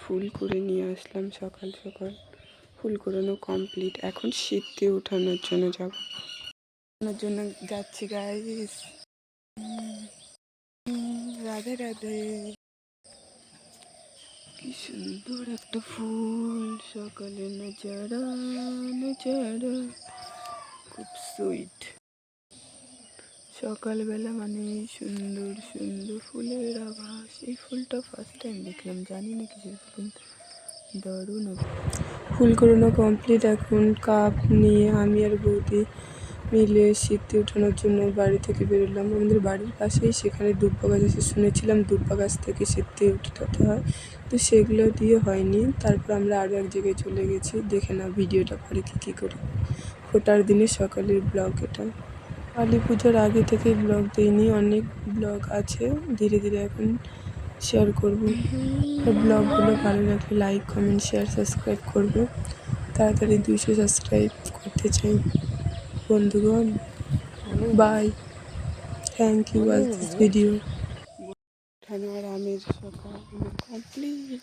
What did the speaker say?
ফুল করে নিয়ে আসলাম সকাল সকাল। ফুল কুড়ানো কমপ্লিট, এখন শীতে উঠানোর জন্য যাচ্ছি গাইস। রাধে রাধে। কি সুন্দর একটা ফুল, সকালে নজারা নজারা, খুব সুইট। সকালবেলা মানে সুন্দর সুন্দর ফুলের আভাস। এই ফুলটা ফার্স্ট টাইম দেখলাম, জানি না কিছু ফুল, দারুণ। ফুল কুড়ানো কমপ্লিট, এখন কাপ নিয়ে আমি আর বৌদি মিলে শীতে ওঠানোর জন্য বাড়ি থেকে বেরোলাম। আমাদের বাড়ির পাশেই সেখানে দুব্বা গাছ আছে, শুনেছিলাম দুব্বা গাছ থেকে শীতে উঠাতে হয়, তো সেগুলো দিয়ে হয়নি। তারপর আমরা আরও এক জায়গায় চলে গেছি। দেখে না ভিডিওটা পরে কী করে। ফোটার দিনের সকালের ব্লগ এটা। কালী পুজোর আগে থেকে ব্লগ দিইনি, অনেক ব্লগ আছে, ধীরে ধীরে এখন শেয়ার করব। আর ব্লগগুলো ভালো লাগলে লাইক কমেন্ট শেয়ার সাবস্ক্রাইব করবে। তাড়াতাড়ি 200 সাবস্ক্রাইব করতে চাই বন্ধুগণ। Bye, thank you watch this video. আমের সকাল কমপ্লিট।